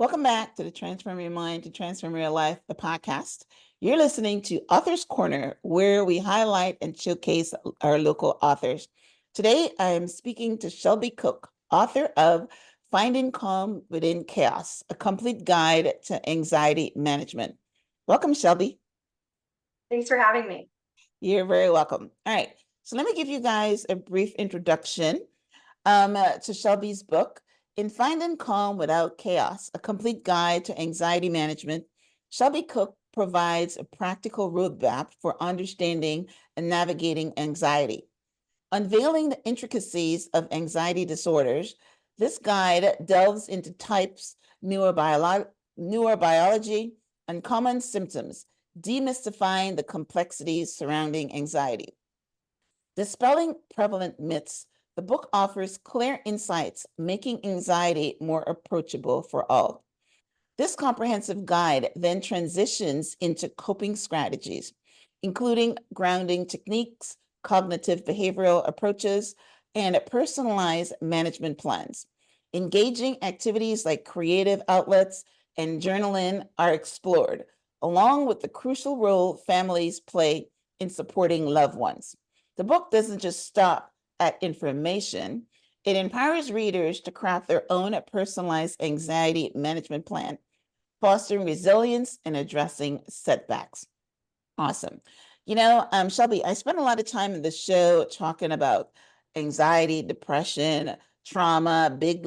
Welcome back to the Transform Your Mind to Transform Your Life, the podcast. You're listening to Author's Corner, where we highlight and showcase our local authors. Today, I am speaking to Shelby Cook, author of Finding Calm Within Chaos, a complete guide to anxiety management. Welcome, Shelby. Thanks for having me. You're very welcome. All right. So let me give you guys a brief introduction to Shelby's book, In Finding Calm Without Chaos, a complete guide to anxiety management. Shelby Cook provides a practical roadmap for understanding and navigating anxiety. Unveiling the intricacies of anxiety disorders, this guide delves into types, neurobiology, and common symptoms, demystifying the complexities surrounding anxiety. Dispelling prevalent myths, the book offers clear insights, making anxiety more approachable for all. This comprehensive guide then transitions into coping strategies, including grounding techniques, cognitive behavioral approaches, and personalized management plans. Engaging activities like creative outlets and journaling are explored, along with the crucial role families play in supporting loved ones. The book doesn't just stop at information, it empowers readers to craft their own personalized anxiety management plan, fostering resilience and addressing setbacks. Awesome. Shelby, I spent a lot of time in the show talking about anxiety, depression, trauma, big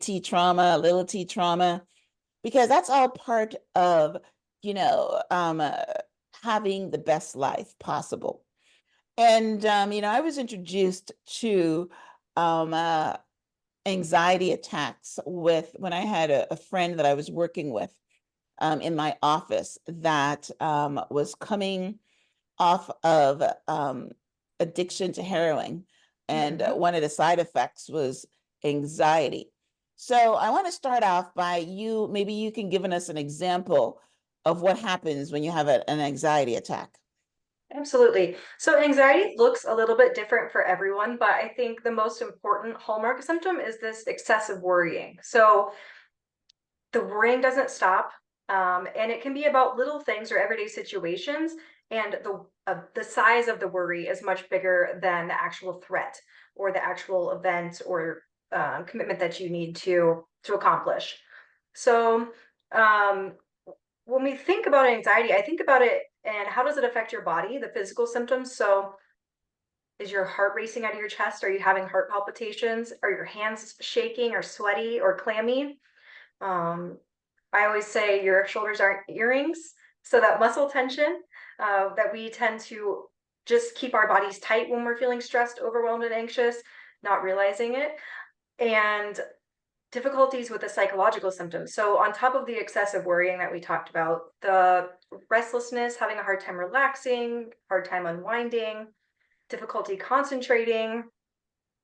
T trauma, little T trauma, because that's all part of, you know, um, uh, having the best life possible. And I was introduced to um, uh, anxiety attacks with when I had a friend that I was working with in my office that was coming off of addiction to heroin. And one of the side effects was anxiety. So I want to start off by maybe you can give us an example of what happens when you have an anxiety attack. Absolutely. So anxiety looks a little bit different for everyone, but I think the most important hallmark symptom is this excessive worrying. So the worrying doesn't stop, and it can be about little things or everyday situations, and the size of the worry is much bigger than the actual threat or the actual event or commitment that you need to accomplish. So um, when we think about anxiety, I think about it and how does it affect your body, the physical symptoms. So is your heart racing out of your chest? Are you having heart palpitations? Are your hands shaking or sweaty or clammy? Um, I always say your shoulders aren't earrings. So that muscle tension that we tend to just keep our bodies tight when we're feeling stressed, overwhelmed, and anxious, not realizing it. And difficulties with the psychological symptoms. So on top of the excessive worrying that we talked about, the restlessness, having a hard time relaxing, hard time unwinding, difficulty concentrating,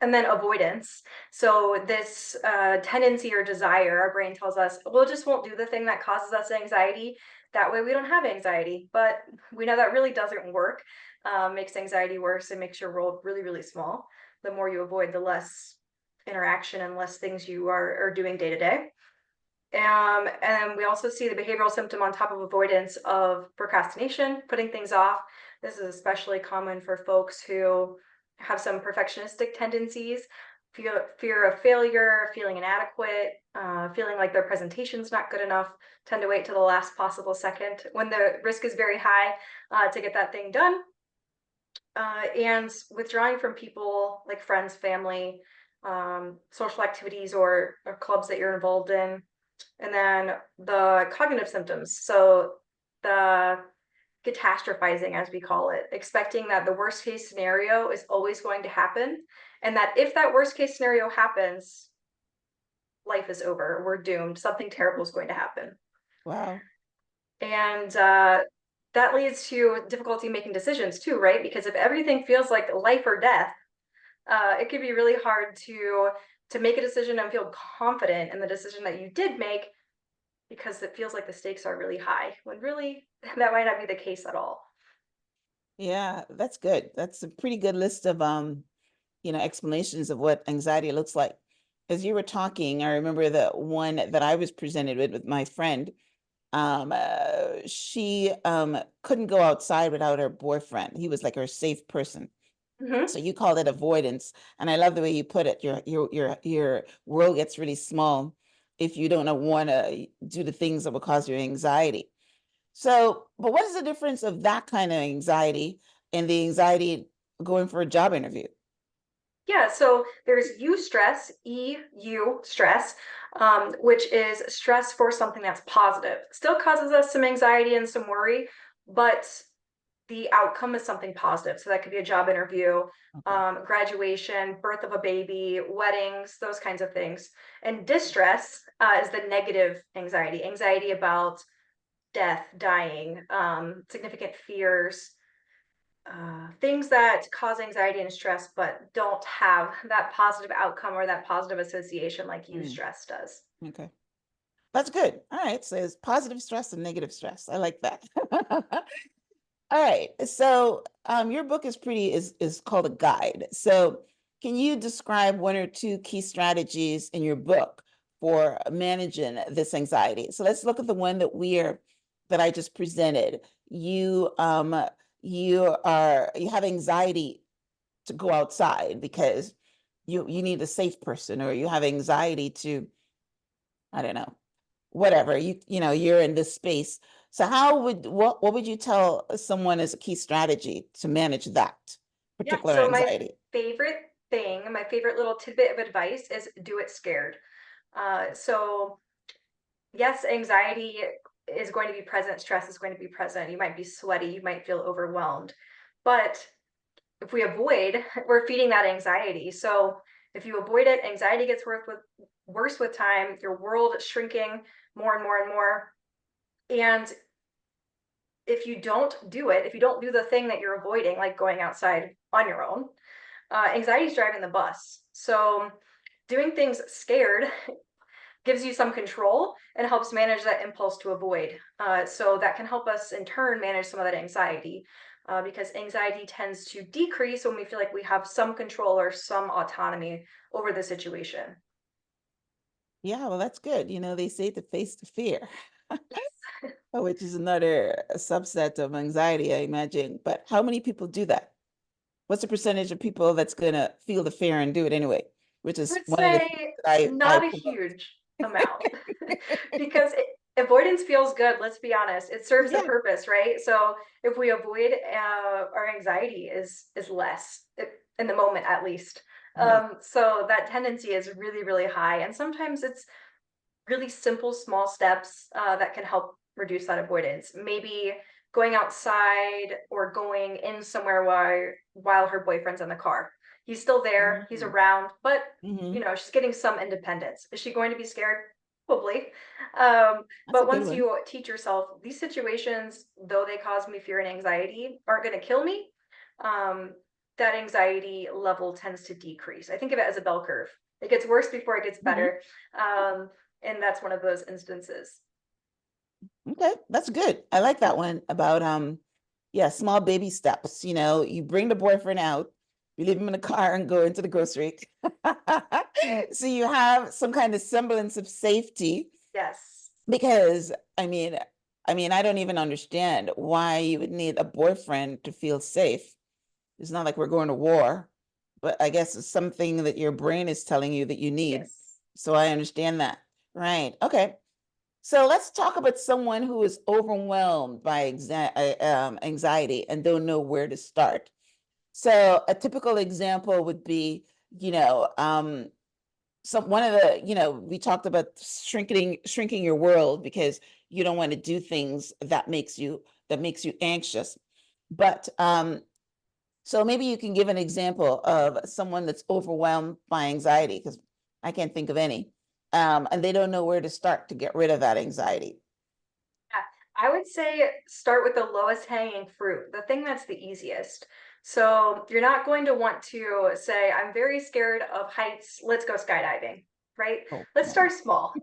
and then avoidance. So this tendency or desire, our brain tells us, we'll just won't do the thing that causes us anxiety. That way we don't have anxiety. But we know that really doesn't work. Makes anxiety worse and makes your world really, really small. The more you avoid, the less interaction and less things you are doing day to day. And we also see the behavioral symptom on top of avoidance of procrastination, putting things off. This is especially common for folks who have some perfectionistic tendencies, fear of failure, feeling inadequate, feeling like their presentation's not good enough, tend to wait till the last possible second when the risk is very high to get that thing done. And withdrawing from people like friends, family, social activities or clubs that you're involved in. And then the cognitive symptoms. So the catastrophizing, as we call it, expecting that the worst case scenario is always going to happen. And that if that worst case scenario happens, life is over. We're doomed. Something terrible is going to happen. Wow. And that leads to difficulty making decisions too, right? Because if everything feels like life or death, it can be really hard to make a decision and feel confident in the decision that you did make because it feels like the stakes are really high when really that might not be the case at all. Yeah, that's good. That's a pretty good list of explanations of what anxiety looks like. as you were talking, I remember the one that I was presented with my friend. She couldn't go outside without her boyfriend. He was like her safe person. Mhm. So you called it avoidance, and I love the way you put it. Your world gets really small if you don't want to do the things that will cause you anxiety. So, but what is the difference of that kind of anxiety and the anxiety going for a job interview? Yeah, so there's eustress, EU stress, which is stress for something that's positive. Still causes us some anxiety and some worry, but the outcome is something positive. So that could be a job interview, Okay. graduation, birth of a baby, weddings, those kinds of things. And distress is the negative anxiety, anxiety about death, dying, significant fears, things that cause anxiety and stress, but don't have that positive outcome or that positive association like Mm, eustress does. okay. That's good. All right. So it's positive stress and negative stress. I like that. All right. So your book is is called a guide. So can you describe one or two key strategies in your book for managing this anxiety? So let's look at the one that I just presented. You have anxiety to go outside because you need a safe person, or you have anxiety to, I don't know, whatever, you're in this space. So what would you tell someone as a key strategy to manage that Yeah. particular So my anxiety? favorite thing, my favorite little tidbit of advice is do it scared. So yes, anxiety is going to be present, stress is going to be present. You might be sweaty, you might feel overwhelmed. But if we avoid, we're feeding that anxiety. So if you avoid it, anxiety gets worse with time, your world is shrinking more and more and more. And if you don't do it, if you don't do the thing that you're avoiding, like going outside on your own, anxiety is driving the bus. So doing things scared gives you some control and helps manage that impulse to avoid. So that can help us in turn manage some of that anxiety, because anxiety tends to decrease when we feel like we have some control or some autonomy over the situation. Yeah, well, that's good. They say to face the fear, which is another subset of anxiety, I imagine. But how many people do that? What's the percentage of people that's gonna feel the fear and do it anyway? Which I is would one of the things say that I not a promote. huge amount because avoidance feels good. Let's be honest; it serves a Yeah, purpose, right? So if we avoid, our anxiety is less in the moment, at least. right. So that tendency is really, really high, and sometimes it's really simple, small steps that can help reduce that avoidance. Maybe going outside or going in somewhere while her boyfriend's in the car. He's still there, he's Mhm. around, but Mhm. she's getting some independence. Is she going to be scared? Probably. That's a But good once one. you teach yourself these situations, though they cause me fear and anxiety, aren't going to kill me, um, that anxiety level tends to decrease. I think of it as a bell curve. It gets worse before it gets Mhm. better. And that's one of those instances. Okay, that's good. I like that one about yeah, small baby steps. You bring the boyfriend out, you leave him in the car and go into the grocery. So you have some kind of semblance of safety, Yes. because I don't even understand why you would need a boyfriend to feel safe. It's not like we're going to war, but I guess it's something that your brain is telling you that you need. Yes. So I understand that. Right. Okay. So let's talk about someone who is overwhelmed by anxiety and don't know where to start. So a typical example would be, you know, one of the, we talked about shrinking your world because you don't want to do things that makes you anxious. But so maybe you can give an example of someone that's overwhelmed by anxiety, because I can't think of any. And they don't know where to start to get rid of that anxiety. Yeah. I would say start with the lowest hanging fruit, the thing that's the easiest. So you're not going to want to say, I'm very scared of heights. Let's go skydiving, right? Oh, Let's no. start small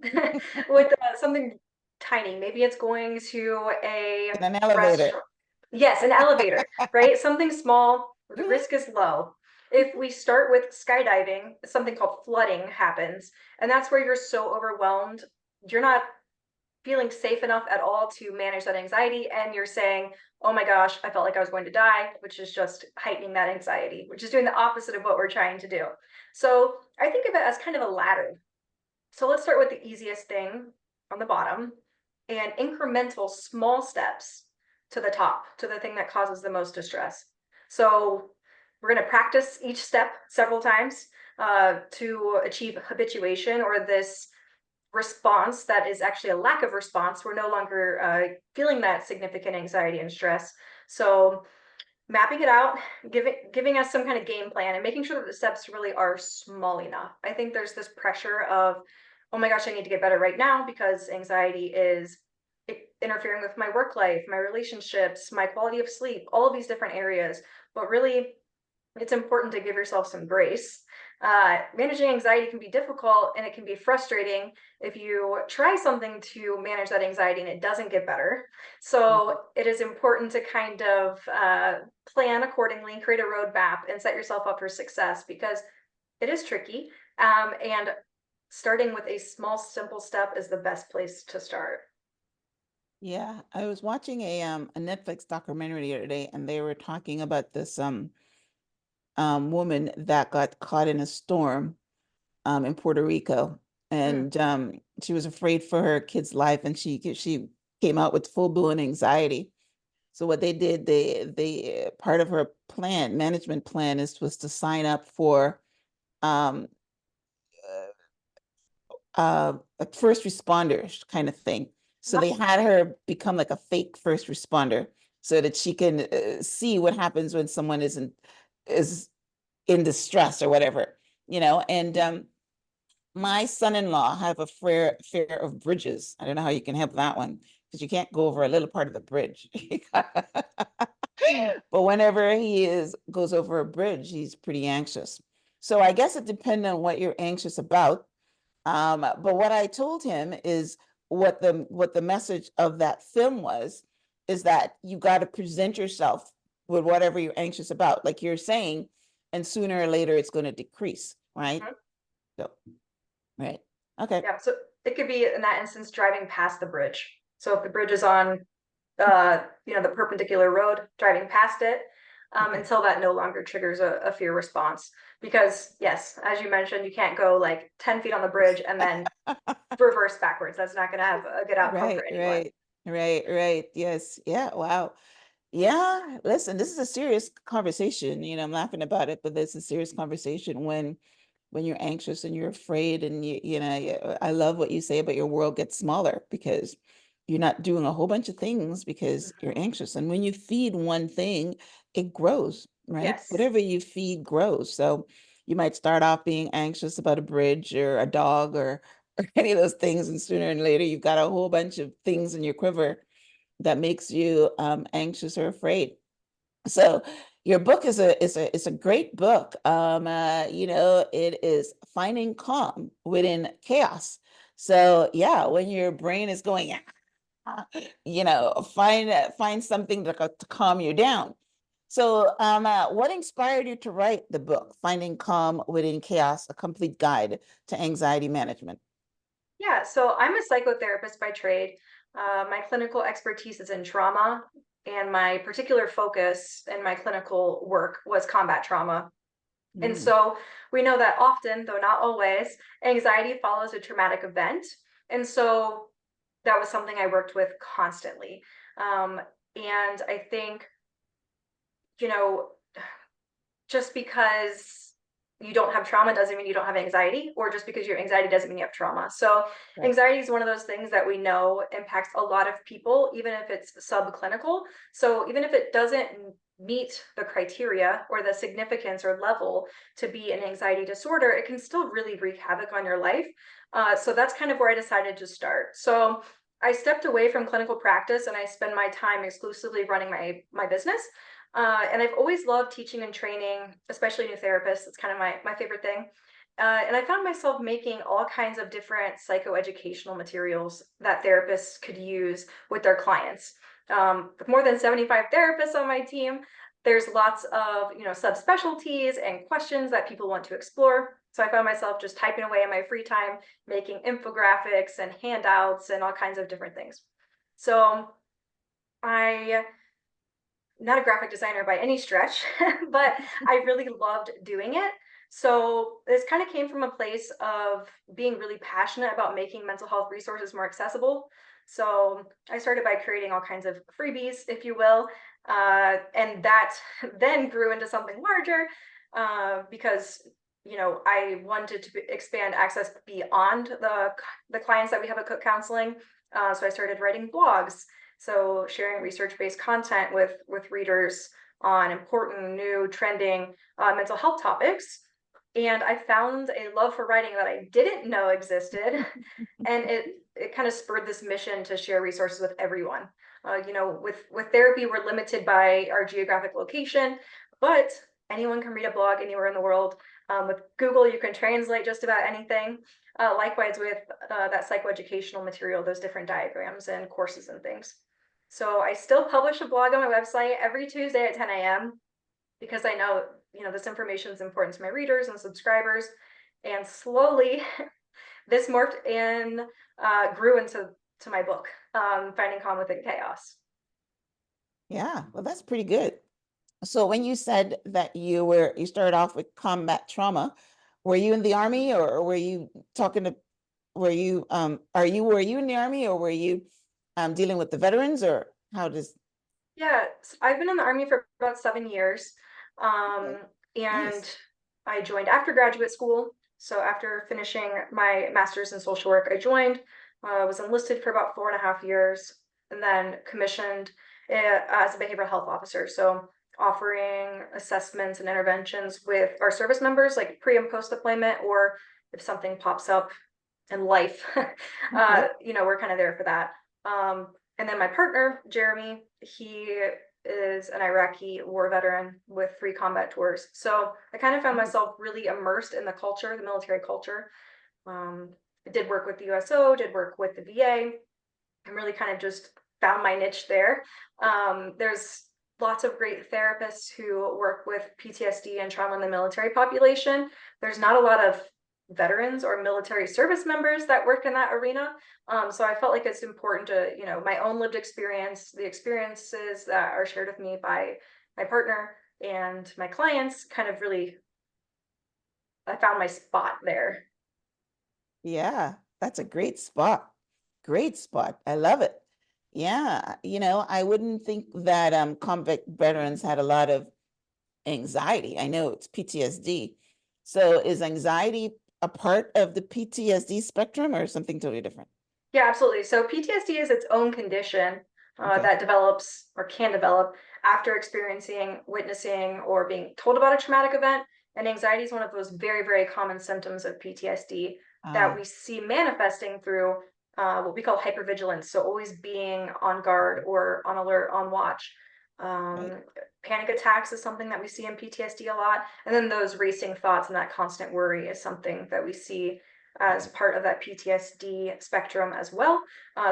with something tiny. Maybe it's going to a In an elevator. restaurant. Yes, an elevator, right? Something small where the Mhm. risk is low. if we start with skydiving, something called flooding happens, and that's where you're so overwhelmed, you're not feeling safe enough at all to manage that anxiety, and you're saying, oh my gosh, I felt like I was going to die, which is just heightening that anxiety, which is doing the opposite of what we're trying to do. So I think of it as kind of a ladder. So let's start with the easiest thing on the bottom and incremental small steps to the top, to the thing that causes the most distress. So we're going to practice each step several times to achieve habituation, or this response that is actually a lack of response. We're no longer feeling that significant anxiety and stress. So mapping it out, giving us some kind of game plan, and making sure that the steps really are small enough. I think there's this pressure of, oh my gosh, I need to get better right now because anxiety is interfering with my work life, my relationships, my quality of sleep, all of these different areas. But really, it's important to give yourself some grace. Managing anxiety can be difficult, and it can be frustrating if you try something to manage that anxiety and it doesn't get better. So it is important to kind of plan accordingly, create a roadmap, and set yourself up for success, because it is tricky. And starting with a small, simple step is the best place to start. Yeah, I was watching a Netflix documentary the other day, and they were talking about this woman that got caught in a storm in Puerto Rico, Mm. and she was afraid for her kid's life, and she came out with full-blown anxiety. So what they did, they part of her plan, management plan, was to sign up for um like first responders kind of thing. So they had her become like a fake first responder so that she can see what happens when someone is in distress or whatever, you know. And my son-in-law have a fear of bridges. I don't know how you can help that one, because you can't go over a little part of the bridge. But whenever goes over a bridge, he's pretty anxious. So I guess it depends on what you're anxious about. But what I told him is what the message of that film was, is that you got to present yourself with whatever you're anxious about, like you're saying, and sooner or later it's going to decrease, right? Mhm. So, right. Okay. Yeah, so it could be in that instance driving past the bridge. So if the bridge is on the perpendicular road, driving past it Okay. until that no longer triggers a fear response. Because yes, as you mentioned, you can't go like 10 feet on the bridge and then reverse backwards. That's not going to have a good outcome for Right, anyone. right, right, right. Yes. Yeah. Wow. Yeah. Listen, this is a serious conversation. I'm laughing about it, but it's a serious conversation when you're anxious and you're afraid, and I love what you say about your world gets smaller because you're not doing a whole bunch of things because you're Mhm. anxious. And when you feed one thing, it grows, right? Yes. Whatever you feed grows. So you might start off being anxious about a bridge or a dog or any of those things, and sooner and later you've got a whole bunch of things in your quiver that makes you anxious or afraid. So your book is a great book. It is finding calm within chaos. So yeah, when your brain is going, find something to calm you down. So what inspired you to write the book, Finding Calm Within Chaos, a complete guide to anxiety management? Yeah, so I'm a psychotherapist by trade. My clinical expertise is in trauma, and my particular focus in my clinical work was combat trauma. And Mm, so we know that often, though not always, anxiety follows a traumatic event. And so that was something I worked with constantly. And I think, you know, just because you don't have trauma doesn't mean you don't have anxiety, or just because you have anxiety doesn't mean you have trauma. So right. anxiety is one of those things that we know impacts a lot of people, even if it's subclinical. So even if it doesn't meet the criteria or the significance or level to be an anxiety disorder, it can still really wreak havoc on your life. So that's kind of where I decided to start. So I stepped away from clinical practice and I spend my time exclusively running my business. And I've always loved teaching and training, especially new therapists. It's kind of my favorite thing. And I found myself making all kinds of different psychoeducational materials that therapists could use with their clients. With more than 75 therapists on my team, there's lots of, subspecialties and questions that people want to explore. So I found myself just typing away in my free time, making infographics and handouts and all kinds of different things. So I not a graphic designer by any stretch, but I really loved doing it. So this kind of came from a place of being really passionate about making mental health resources more accessible. So I started by creating all kinds of freebies, if you will, and that then grew into something larger because I wanted to expand access beyond the clients that we have at Cook Counseling. So I started writing blogs, so sharing research-based content with readers on important, new, trending mental health topics. And I found a love for writing that I didn't know existed. And it kind of spurred this mission to share resources with everyone. With therapy, we're limited by our geographic location, but anyone can read a blog anywhere in the world. With Google, you can translate just about anything. Likewise with that psychoeducational material, those different diagrams and courses and things. So I still publish a blog on my website every Tuesday at 10 a.m. because I know, this information is important to my readers and subscribers. And slowly this morphed and grew into my book, Finding Calm Within Chaos. Yeah, well, that's pretty good. So when you said that you started off with combat trauma, were you in the army, or were you were you in the army, or were you dealing with the veterans, or how does? Yeah, I've been in the Army for about 7 years. Okay, And nice. I joined after graduate school. So after finishing my master's in social work, I joined, was enlisted for about 4.5 years, and then commissioned as a behavioral health officer. So offering assessments and interventions with our service members, like pre and post deployment, or if something pops up in life, Okay. we're kind of there for that. And then my partner, Jeremy, he is an Iraqi war veteran with 3 combat tours. So I kind of found Nice. myself really immersed in the culture, the military culture. I did work with the USO, did work with the VA, and really kind of just found my niche there. There's lots of great therapists who work with PTSD and trauma in the military population. There's not a lot of veterans or military service members that work in that arena. So I felt like it's important to, my own lived experience, the experiences that are shared with me by my partner and my clients, kind of really, I found my spot there. Yeah, that's a great spot. Great spot. I love it. Yeah, I wouldn't think that convict veterans had a lot of anxiety. I know it's PTSD. So is anxiety a part of the PTSD spectrum, or something totally different? Yeah, absolutely. So PTSD is its own condition Okay. that develops or can develop after experiencing, witnessing, or being told about a traumatic event. And anxiety is one of those very, very common symptoms of PTSD that Ah, we see manifesting through what we call hypervigilance. So always being on guard or on alert, on watch. right. Um, Panic attacks is something that we see in PTSD a lot. And then those racing thoughts and that constant worry is something that we see as Okay. part of that PTSD spectrum as well.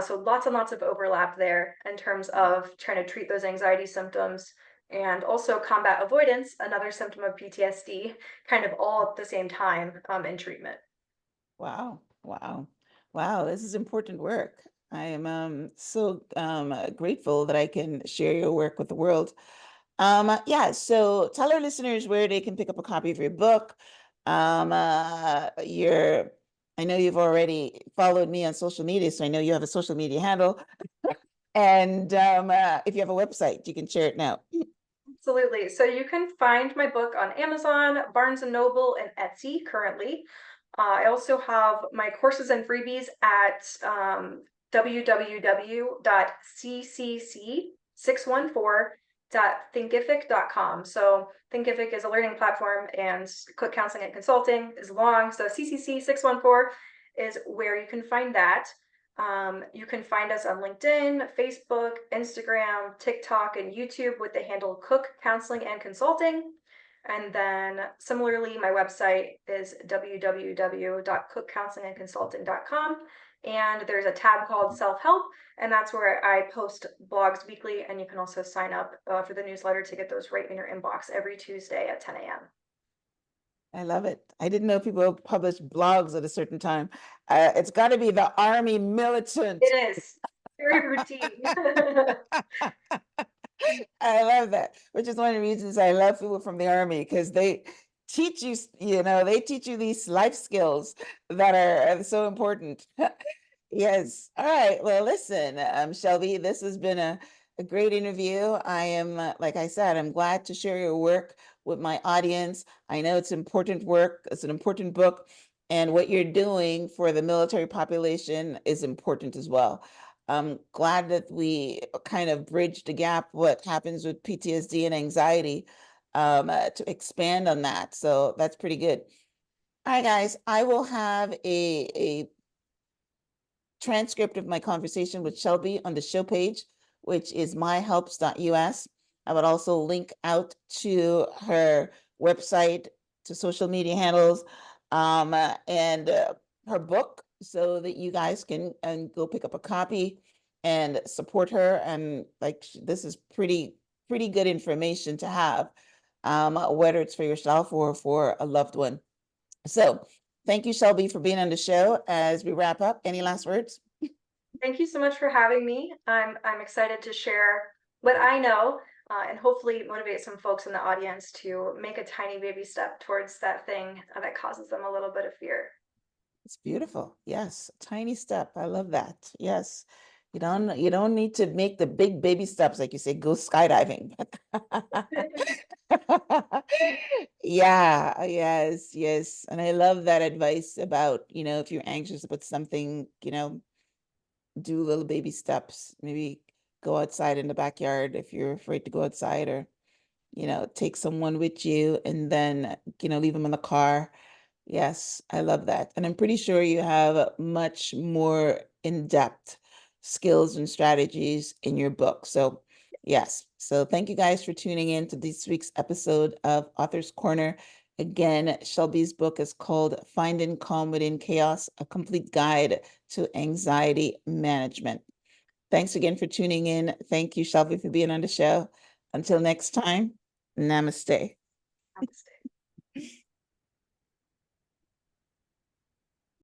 So lots and lots of overlap there in terms of trying to treat those anxiety symptoms, and also combat avoidance, another symptom of PTSD, kind of all at the same time in treatment. Wow. Wow. Wow. This is important work. I am so grateful that I can share your work with the world. Yeah, so tell our listeners where they can pick up a copy of your book. Your I know you've already followed me on social media, so I know you have a social media handle. And if you have a website, you can share it now. Absolutely. So you can find my book on Amazon, Barnes and Noble, and Etsy currently. I also have my courses and freebies at www.ccc614.thinkific.com. So Thinkific is a learning platform, and Cook Counseling and Consulting is long. So CCC614 is where you can find that. You can find us on LinkedIn, Facebook, Instagram, TikTok, and YouTube with the handle Cook Counseling and Consulting. And then similarly, my website is www.cookcounselingandconsulting.com. And there's a tab called self-help, and that's where I post blogs weekly. And you can also sign up for the newsletter to get those right in your inbox every Tuesday at 10 a.m. I love it. I didn't know people publish blogs at a certain time. It's got to be the Army militant. It is very routine. I love that, which is one of the reasons I love people from the Army, because they teach you, they teach you these life skills that are so important. Yes. All right. Well, listen, Shelby, this has been a great interview. I am, like I said, I'm glad to share your work with my audience. I know it's important work, it's an important book, and what you're doing for the military population is important as well. I'm glad that we kind of bridged the gap, what happens with PTSD and anxiety, to expand on that. So that's pretty good. All right, guys, I will have a transcript of my conversation with Shelby on the show page, which is myhelps.us. I would also link out to her website, to social media handles, and her book, so that you guys can go pick up a copy and support her. And like, this is pretty good information to have, whether it's for yourself or for a loved one. So thank you, Shelby, for being on the show. As we wrap up, any last words? Thank you so much for having me. I'm excited to share what I know and hopefully motivate some folks in the audience to make a tiny baby step towards that thing that causes them a little bit of fear. It's beautiful. Yes, tiny step. I love that. Yes. You don't need to make the big baby steps, like you say, go skydiving. Yeah, yes, yes. And I love that advice about, if you're anxious about something, do little baby steps. Maybe go outside in the backyard if you're afraid to go outside, or, take someone with you, and then, leave them in the car. Yes, I love that. And I'm pretty sure you have much more in-depth skills and strategies in your book. So, yes. So, thank you guys for tuning in to this week's episode of Author's Corner. Again, Shelby's book is called Finding Calm Within Chaos, a complete guide to anxiety management. Thanks again for tuning in. Thank you, Shelby, for being on the show. Until next time, namaste. Namaste.